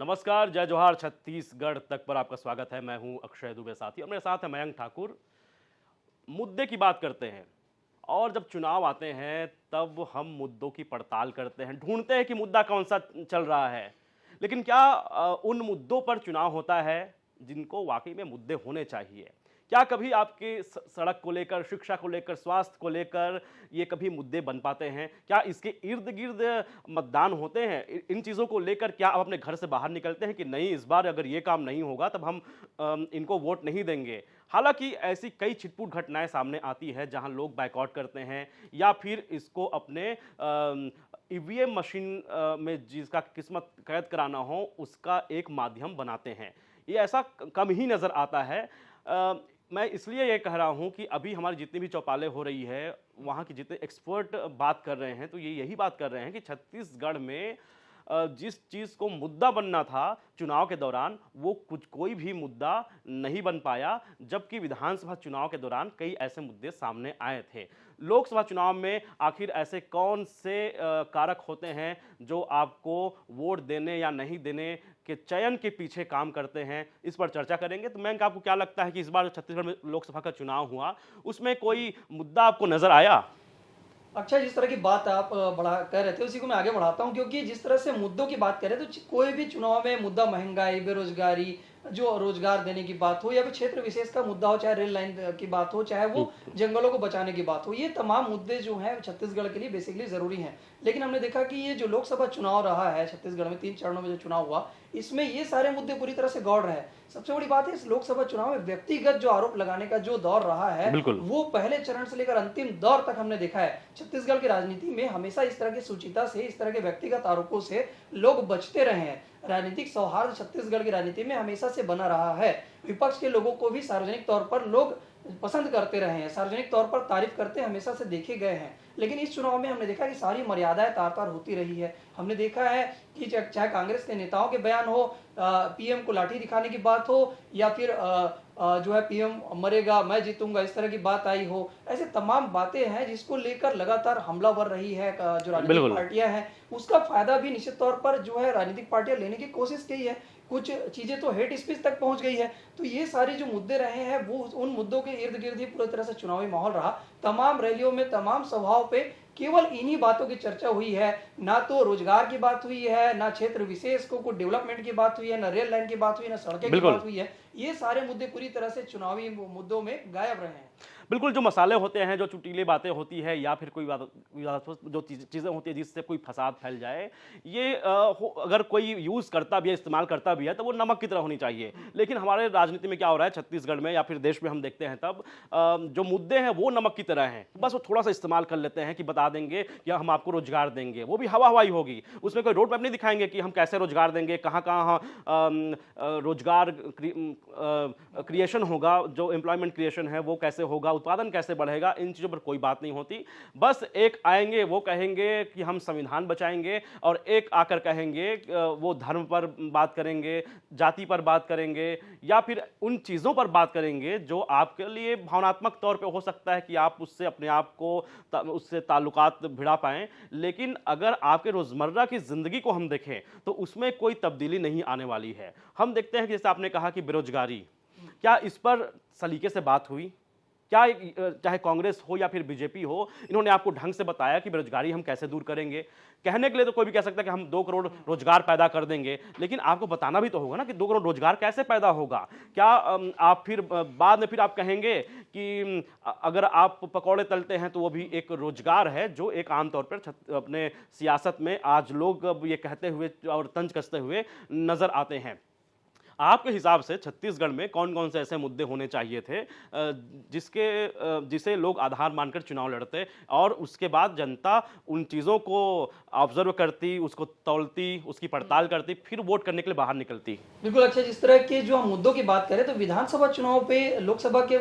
नमस्कार, जय जोहार। छत्तीसगढ़ तक पर आपका स्वागत है। मैं हूं अक्षय दुबे, साथी और मेरे साथ है मयंक ठाकुर। मुद्दे की बात करते हैं और जब चुनाव आते हैं तब हम मुद्दों की पड़ताल करते हैं, ढूंढते हैं कि मुद्दा कौन सा चल रहा है। लेकिन क्या उन मुद्दों पर चुनाव होता है जिनको वाकई में मुद्दे होने चाहिए? क्या कभी आपके सड़क को लेकर, शिक्षा को लेकर, स्वास्थ्य को लेकर ये कभी मुद्दे बन पाते हैं? क्या इसके इर्द गिर्द मतदान होते हैं? इन चीज़ों को लेकर क्या आप अपने घर से बाहर निकलते हैं कि नहीं, इस बार अगर ये काम नहीं होगा तब हम इनको वोट नहीं देंगे? हालांकि ऐसी कई छिटपुट घटनाएं सामने आती है जहां लोग बायकॉट करते हैं या फिर इसको अपने ईवीएम मशीन में जिसका किस्मत कैद कराना हो उसका एक माध्यम बनाते हैं। ये ऐसा कम ही नज़र आता है। मैं इसलिए ये कह रहा हूँ कि अभी हमारी जितनी भी चौपालें हो रही है, वहाँ के जितने एक्सपर्ट बात कर रहे हैं तो ये यही बात कर रहे हैं कि छत्तीसगढ़ में जिस चीज़ को मुद्दा बनना था चुनाव के दौरान, वो कोई भी मुद्दा नहीं बन पाया, जबकि विधानसभा चुनाव के दौरान कई ऐसे मुद्दे सामने आए थे। लोकसभा चुनाव में आखिर ऐसे कौन से कारक होते हैं जो आपको वोट देने या नहीं देने के चयन के पीछे काम करते हैं, इस पर चर्चा करेंगे। तो मैं आपको क्या लगता है कि इस बार छत्तीसगढ़ में लोकसभा का चुनाव हुआ, उसमें कोई मुद्दा आपको नजर आया? अच्छा, जिस तरह की बात आप बढ़ा कह रहे थे उसी को मैं आगे बढ़ाता हूँ, क्योंकि जिस तरह से मुद्दों की बात करें तो कोई भी चुनाव में मुद्दा महंगाई, बेरोजगारी, जो रोजगार देने की बात हो या फिर क्षेत्र विशेष का मुद्दा हो, चाहे रेल लाइन की बात हो, चाहे वो जंगलों को बचाने की बात हो, ये तमाम मुद्दे जो हैं छत्तीसगढ़ के लिए बेसिकली जरूरी हैं। लेकिन हमने देखा कि ये जो लोकसभा चुनाव रहा है छत्तीसगढ़ में, 3 चरणों में जो चुनाव हुआ, इसमें ये सारे मुद्दे पूरी तरह से गौड़ रहे हैं। सबसे बड़ी बात है, इस लोकसभा चुनाव में व्यक्तिगत जो आरोप लगाने का जो दौर रहा है, वो पहले चरण से लेकर अंतिम दौर तक हमने देखा है। छत्तीसगढ़ की राजनीति में हमेशा इस तरह की सूचिता से, इस तरह के व्यक्तिगत आरोपों से लोग बचते रहे हैं। राजनीतिक सौहार्द छत्तीसगढ़ की राजनीति में हमेशा से बना रहा है। विपक्ष के लोगों को भी सार्वजनिक तौर पर लोग पसंद करते रहे हैं, सार्वजनिक तौर पर तारीफ करते हमेशा से देखे गए हैं। लेकिन इस चुनाव में हमने देखा कि सारी मर्यादाएं तार तार होती रही है। हमने देखा है कि चाहे कांग्रेस के नेताओं के बयान हो, पीएम को लाठी दिखाने की बात हो, या फिर जो है पीएम मरेगा मैं जीतूंगा, इस तरह की बात आई हो, ऐसे तमाम बातें हैं जिसको लेकर लगातार हमलावर रही है जो राजनीतिक पार्टियां हैं। उसका फायदा भी निश्चित तौर पर जो है राजनीतिक पार्टियां लेने की कोशिश की है। कुछ चीजें तो हेट स्पीच तक पहुंच गई है। तो ये सारे जो मुद्दे रहे हैं वो उन मुद्दों के इर्द गिर्द ही पूरी तरह से चुनावी माहौल रहा। तमाम रैलियों में, तमाम सभाओं पे केवल इन्हीं बातों की चर्चा हुई है। ना तो रोजगार की बात हुई है, ना क्षेत्र विशेष को डेवलपमेंट की बात हुई है, ना रेल लाइन की बात हुई है, ना सड़कें की बात हुई है। ये सारे मुद्दे पूरी तरह से चुनावी मुद्दों में गायब रहे हैं। बिल्कुल, जो मसाले होते हैं, जो चुटीली बातें होती है या फिर कोई जो चीज़ें होती है जिससे कोई फसाद फैल जाए, ये अगर कोई यूज़ करता भी है, इस्तेमाल करता भी है, तो वो नमक की तरह होनी चाहिए। लेकिन हमारे राजनीति में क्या हो रहा है छत्तीसगढ़ में या फिर देश में, हम देखते हैं तब जो मुद्दे हैं वो नमक की तरह हैं। बस वो थोड़ा सा इस्तेमाल कर लेते हैं कि बता देंगे कि हम आपको रोजगार देंगे, वो भी हवा हवाई होगी। उसमें कोई रोड मैप नहीं दिखाएंगे कि हम कैसे रोजगार देंगे, कहाँ कहाँ रोजगार क्रिएशन होगा, जो एम्प्लॉयमेंट क्रिएशन है वो कैसे होगा, उत्पादन कैसे बढ़ेगा। इन चीज़ों पर कोई बात नहीं होती। बस एक आएंगे, वो कहेंगे कि हम संविधान बचाएंगे, और एक आकर कहेंगे वो धर्म पर बात करेंगे, जाति पर बात करेंगे, या फिर उन चीज़ों पर बात करेंगे जो आपके लिए भावनात्मक तौर पे हो सकता है कि आप उससे अपने आप को उससे ताल्लुकात भिड़ा पाएं। लेकिन अगर आपके रोज़मर्रा की ज़िंदगी को हम देखें तो उसमें कोई तब्दीली नहीं आने वाली है। हम देखते हैं कि जैसे आपने कहा कि बेरोजगारी, क्या इस पर सलीके से बात हुई? क्या चाहे कांग्रेस हो या फिर बीजेपी हो, इन्होंने आपको ढंग से बताया कि बेरोजगारी हम कैसे दूर करेंगे? कहने के लिए तो कोई भी कह सकता है कि हम 2 करोड़ रोजगार पैदा कर देंगे, लेकिन आपको बताना भी तो होगा ना कि 2 करोड़ रोजगार कैसे पैदा होगा। क्या आप फिर बाद में फिर आप कहेंगे कि अगर आप पकौड़े तलते हैं तो वो भी एक रोजगार है, जो एक आमतौर पर अपने सियासत में आज लोग ये कहते हुए और तंज कसते हुए नजर आते हैं। आपके हिसाब से छत्तीसगढ़ में कौन कौन से ऐसे मुद्दे होने चाहिए थे जिसे लोग आधार मानकर चुनाव लड़ते, और उसके बाद जनता उन चीज़ों को ऑब्जर्व करती, उसको तौलती, उसकी पड़ताल करती, फिर वोट करने के लिए बाहर निकलती? बिल्कुल। अच्छा, जिस तरह के जो हम मुद्दों की बात करें तो विधानसभा चुनाव पे, लोकसभा के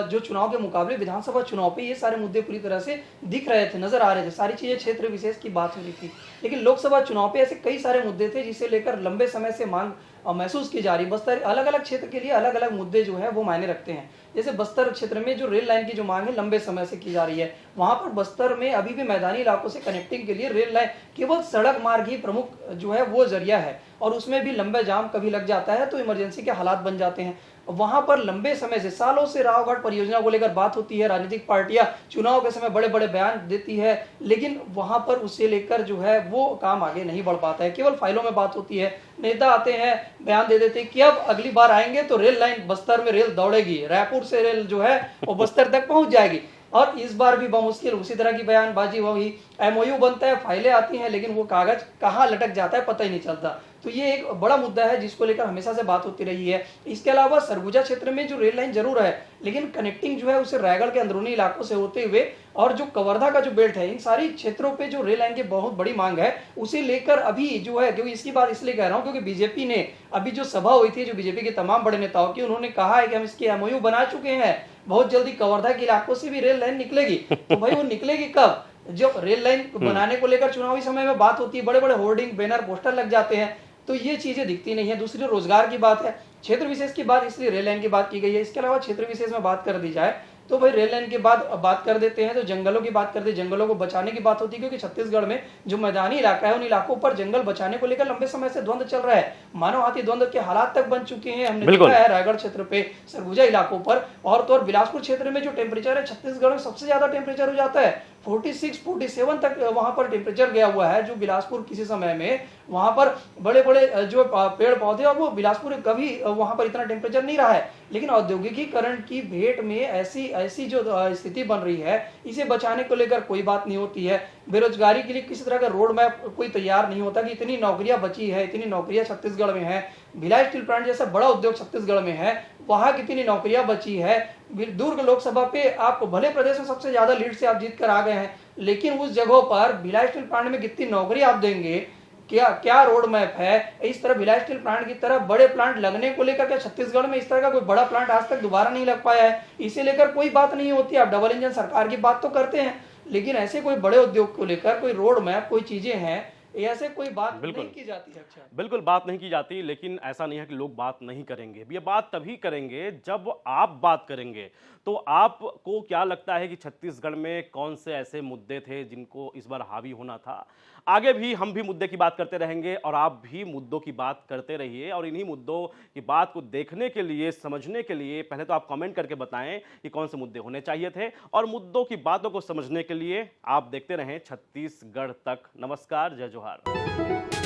जो चुनाव के मुकाबले विधानसभा चुनाव पे ये सारे मुद्दे पूरी तरह से दिख रहे थे, नजर आ रहे थे। सारी चीजें क्षेत्र विशेष की बात हो रही थी। लेकिन लोकसभा चुनाव पे ऐसे कई सारे मुद्दे थे जिसे लेकर लंबे समय से मांग महसूस की जा रही। बस अलग अलग क्षेत्र के लिए अलग अलग मुद्दे जो है वो मायने रखते हैं। जैसे बस्तर क्षेत्र में जो रेल लाइन की जो मांग है लंबे समय से की जा रही है, वहां पर बस्तर में अभी भी मैदानी इलाकों से कनेक्टिंग के लिए रेल लाइन केवल सड़क मार्ग ही प्रमुख जो है वो जरिया है, और उसमें भी लंबे जाम कभी लग जाता है तो इमरजेंसी के हालात बन जाते हैं। वहां पर लंबे समय से सालों से रावघाट परियोजना को लेकर बात होती है, राजनीतिक पार्टियां चुनाव के समय बड़े बड़े बयान देती है, लेकिन वहां पर उसे लेकर जो है वो काम आगे नहीं बढ़ पाता है, केवल फाइलों में बात होती है। नेता आते हैं, बयान दे देते हैं कि अब अगली बार आएंगे तो रेल लाइन बस्तर में रेल दौड़ेगी, रायपुर से रेल जो है वो बस्तर तक पहुंच जाएगी, और इस बार भी बमुश्किल उसी तरह की बयानबाजी होगी। एमओयू बनता है, फाइलें आती हैं, लेकिन वो कागज कहाँ लटक जाता है पता ही नहीं चलता। तो ये एक बड़ा मुद्दा है जिसको लेकर हमेशा से बात होती रही है। इसके अलावा सरगुजा क्षेत्र में जो रेल लाइन जरूर है, लेकिन कनेक्टिंग जो है उसे रायगढ़ के अंदरूनी इलाकों से होते हुए और जो कवर्धा का जो बेल्ट है, इन सारी क्षेत्रों पे जो रेल लाइन की बहुत बड़ी मांग है, उसे लेकर अभी जो है, क्योंकि इसकी बात इसलिए कह रहा हूं क्योंकि बीजेपी ने अभी जो सभा हुई थी, जो बीजेपी के तमाम बड़े नेताओं की, उन्होंने कहा है कि हम इसकी एमओयू बना चुके हैं, बहुत जल्दी कवर्धा के इलाकों से भी रेल लाइन निकलेगी। तो भाई वो निकलेगी कब? जब रेल लाइन बनाने को लेकर चुनावी समय में बात होती है, बड़े बड़े होर्डिंग बैनर पोस्टर लग जाते हैं, तो ये चीजें दिखती नहीं है। दूसरी रोजगार की बात है, क्षेत्र विशेष की बात इसलिए रेल लाइन की बात की गई है। इसके अलावा क्षेत्र विशेष में बात कर दी जाए तो भाई रेल लाइन के बाद बात कर देते हैं तो जंगलों की बात करते हैं, जंगलों को बचाने की बात होती है, क्योंकि छत्तीसगढ़ में जो मैदानी इलाका है उन इलाकों पर जंगल बचाने को लेकर लंबे समय से द्वंद चल रहा है, मानव हाथी द्वंद के हालात तक बन चुके हैं। हमने देखा है रायगढ़ क्षेत्र पे, सरगुजा इलाकों पर, और तो और बिलासपुर क्षेत्र में जो टेम्परेचर है छत्तीसगढ़ में सबसे ज्यादा टेम्परेचर हो जाता है, 46 47 तक वहां पर टेम्परेचर गया हुआ है, जो बिलासपुर किसी समय में वहां पर बड़े बड़े जो पेड़ पौधे, और वो बिलासपुर कभी वहां पर इतना टेम्परेचर नहीं रहा है, लेकिन औद्योगिकीकरण की भेंट में ऐसी ऐसी जो स्थिति बन रही है, इसे बचाने को लेकर कोई बात नहीं होती है। बेरोजगारी के लिए किसी तरह का रोड मैप कोई तैयार नहीं होता कि इतनी नौकरियां बची है, इतनी नौकरियां छत्तीसगढ़ में है, भिलाई स्टील प्लांट जैसा बड़ा उद्योग छत्तीसगढ़ में है, वहां कितनी नौकरियां बची है। दुर्ग लोकसभा पे आप भले प्रदेश में सबसे ज्यादा लीड से आप जीत कर आ गए हैं, लेकिन उस जगह पर भिलाई स्टील प्लांट में कितनी नौकरी आप देंगे, क्या क्या रोड मैप है? इस तरह भिलाई स्टील प्लांट की तरह बड़े प्लांट लगने को लेकर क्या छत्तीसगढ़ में इस तरह का कोई बड़ा प्लांट आज तक दोबारा नहीं लग पाया है? इसे लेकर कोई बात नहीं होती। आप डबल इंजन सरकार की बात तो करते हैं, लेकिन ऐसे कोई बड़े उद्योग को लेकर कोई रोड मैप, कोई चीजें हैं, ऐसे कोई बात नहीं की जाती है। अच्छा, बिल्कुल बात नहीं की जाती, लेकिन ऐसा नहीं है कि लोग बात नहीं करेंगे। ये बात तभी करेंगे जब आप बात करेंगे। तो आपको क्या लगता है कि छत्तीसगढ़ में कौन से ऐसे मुद्दे थे जिनको इस बार हावी होना था? आगे भी हम भी मुद्दे की बात करते रहेंगे और आप भी मुद्दों की बात करते रहिए। और इन्हीं मुद्दों की बात को देखने के लिए, समझने के लिए पहले तो आप कमेंट करके बताएं कि कौन से मुद्दे होने चाहिए थे, और मुद्दों की बातों को समझने के लिए आप देखते रहें छत्तीसगढ़ तक। नमस्कार, जय जोहार।